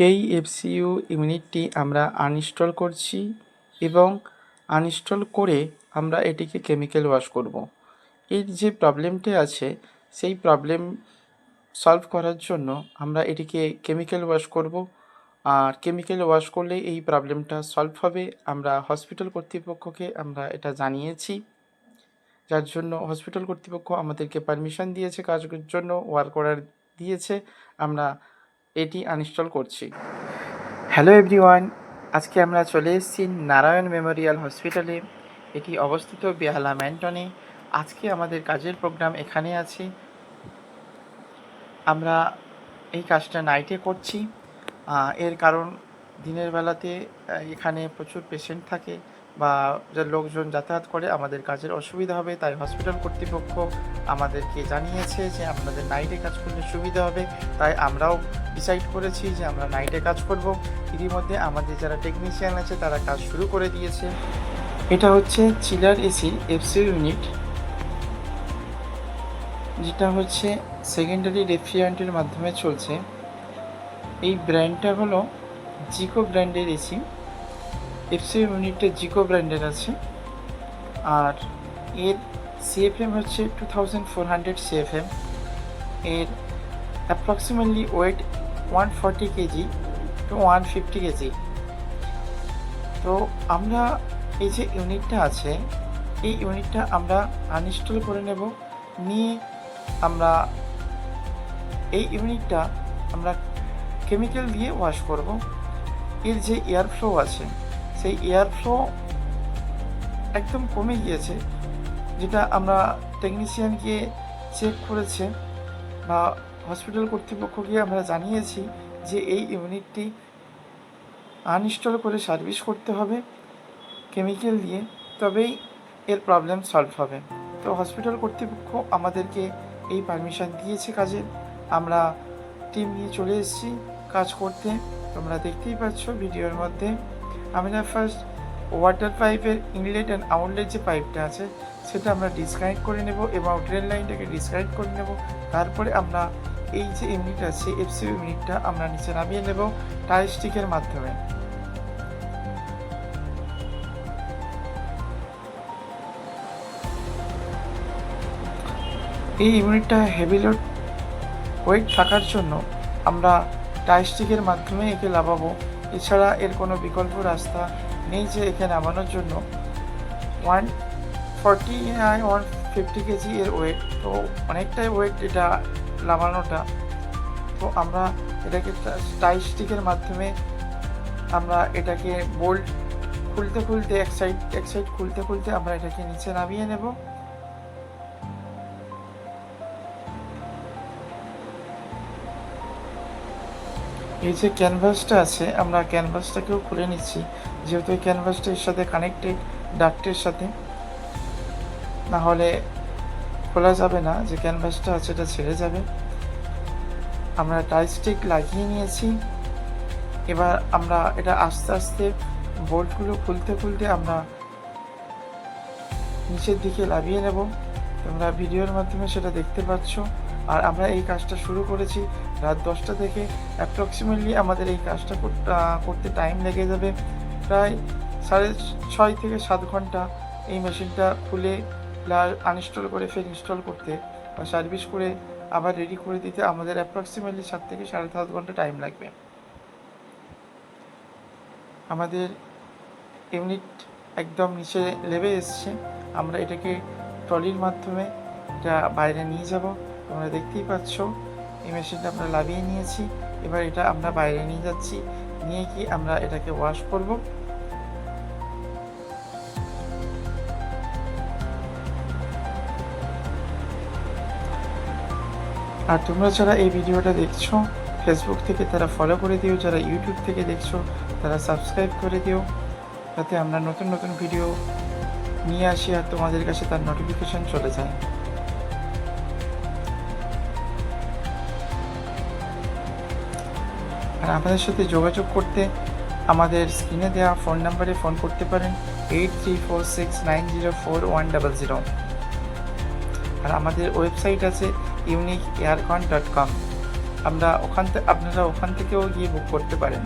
এই এফসিইউ ইউনিটটি আমরা আনইনস্টল করছি এবং আনইনস্টল করে আমরা এটিকে কেমিক্যাল ওয়াশ করব। এর যে প্রবলেমটি আছে সেই প্রবলেম সলভ করার জন্য আমরা এটিকে কেমিক্যাল ওয়াশ করব, আর কেমিক্যাল ওয়াশ করলে এই প্রবলেমটা সলভ হবে। আমরা হসপিটাল কর্তৃপক্ষকে আমরা এটা জানিয়েছি, যার জন্য হসপিটাল কর্তৃপক্ষ আমাদেরকে পারমিশন দিয়েছে, কাজের জন্য ওয়ার্ক অর্ডার দিয়েছে। আমরা এটি আনইনস্টল করছি। হ্যালো এভরিওয়ান, আজকে আমরা চলে এসেছি নারায়ণ মেমোরিয়াল হসপিটালে। এটি অবস্থিত বেহালা ম্যান্টনে। আজকে আমাদের কাজের প্রোগ্রাম এখানে আছে। আমরা এই কাজটা নাইটে করছি, এর কারণ দিনের বেলাতে এখানে প্রচুর পেশেন্ট থাকে বা যে লোকজন যাতায়াত করে, আমাদের কাজের অসুবিধা হবে। তাই হসপিটাল কর্তৃপক্ষ আমাদেরকে জানিয়েছে যে আপনাদের নাইটে কাজ করলে সুবিধা হবে। তাই আমরাও ডিসাইড করেছি যে আমরা নাইটে কাজ করব। এরই মধ্যে আমাদের যারা টেকনিশিয়ান আছে তারা কাজ শুরু করে দিয়েছে। এটা হচ্ছে চিলার এসি এফসিইউ ইউনিট, যেটা হচ্ছে সেকেন্ডারি রেফ্রিজারেন্টের মাধ্যমে চলছে। এই ব্র্যান্ডটা হলো জিকো ব্র্যান্ডের এসি। এফসিইউ ইউনিটটা জিকো ব্র্যান্ডের আছে, আর এর সিএফএম হচ্ছে 2400 সিএফএম। এর approximately weight 140 KG to 150 KG. তো আমরা এই যে ইউনিটটা আছে, এই ইউনিটটা আমরা আনইনস্টল করে নেব। নিয়ে আমরা এই ইউনিটটা আমরা কেমিক্যাল দিয়ে ওয়াশ করব। এর যে এয়ার ফ্লো আছে সেই এয়ার ফ্লো একদম কমে গিয়েছে, যেটা আমরা টেকনিশিয়ানকে চেক করেছে বা হসপিটাল কর্তৃপক্ষকে আমরা জানিয়েছি যে এই ইউনিটটি আনইনস্টল করে সার্ভিস করতে হবে কেমিক্যাল দিয়ে, তবেই এর প্রবলেম সলভ হবে। তো হসপিটাল কর্তৃপক্ষ আমাদেরকে এই পারমিশন দিয়েছে কাজে। আমরা টিম নিয়ে চলে এসেছি কাজ করতে। তোমরা দেখতেই পাচ্ছ ভিডিওর মধ্যে। আমরা ফার্স্ট ওয়াটার পাইপের ইনলেট অ্যান্ড আউটলেট যে পাইপটা আছে সেটা আমরা ডিসকানেক্ট করে নেব এবং ড্রেন লাইনটাকে ডিসকানেক্ট করে নেব। তারপরে আমরা এই যে ইউনিট আছে এফসিইউ ইউনিটটা আমরা নিচে নামিয়ে নেব টাই স্টিকের মাধ্যমে। এই ইউনিটটা হেভি লোড ওয়েট থাকার জন্য আমরা টাই স্টিকের মাধ্যমে একে নামাবো। এছাড়া এর কোনো বিকল্প রাস্তা নেই যে একে নামানোর জন্য। 150 কেজি এর ওয়েট, তো অনেকটাই ওয়েট এটা নামানোটা। তো আমরা এটাকে টাই স্টিকের মাধ্যমে আমরা এটাকে বোল্ট খুলতে এক সাইড খুলতে আমরা এটাকে নিচে নামিয়ে নেব। এই যে ক্যানভাসটা আছে, আমরা ক্যানভাসটাকেও খুলে নিচ্ছি, যেহেতু এই ক্যানভাসটা এর সাথে কানেক্টেড ডাক্টের সাথে, না হলে খোলা যাবে না। যে ক্যানভাসটা আছে এটা ছেড়ে যাবে। আমরা টাই স্টিক লাগিয়ে নিয়েছি। এবার আমরা এটা আস্তে আস্তে বোল্টগুলো খুলতে আমরা নিচের দিকে লাগিয়ে নেব। তোমরা ভিডিওর মাধ্যমে সেটা দেখতে পাচ্ছ। আর আমরা এই কাজটা শুরু করেছি রাত 10টা থেকে। অ্যাপ্রক্সিমেটলি আমাদের এই কাজটা করতে টাইম লেগে যাবে প্রায় 6.5 থেকে 7 ঘন্টা। এই মেশিনটা খুলে আনইনস্টল করে ফের ইনস্টল করতে বা সার্ভিস করে আবার রেডি করে দিতে আমাদের অ্যাপ্রক্সিমেটলি 7 থেকে 7.5 ঘন্টা টাইম লাগবে। আমাদের ইউনিট একদম নিচে লেবে এসছে। আমরা এটাকে ট্রলির মাধ্যমে এটা বাইরে নিয়ে যাব। তোমরা দেখতেই পাচ্ছ এই মেশিনটা আমরা লাগিয়ে নিয়েছি। এবার এটা আমরা বাইরে নিয়ে যাচ্ছি, নিয়ে কি আমরা এটাকে ওয়াশ করব। আর তোমরা যারা এই ভিডিওটা দেখছো ফেসবুক থেকে তারা ফলো করে দিও, যারা ইউটিউব থেকে দেখছো তারা সাবস্ক্রাইব করে দিও, যাতে আমরা নতুন নতুন ভিডিও নিয়ে আসি আর তোমাদের কাছে তার নোটিফিকেশন চলে যায়। আর আমাদের সাথে যোগাযোগ করতে আমাদের স্ক্রিনে দেওয়া ফোন নাম্বারে ফোন করতে পারেন 8346904100। আর আমাদের ওয়েবসাইট আছে uniqueaircon.com। আপনারা ওখান থেকেও গিয়ে বুক করতে পারেন।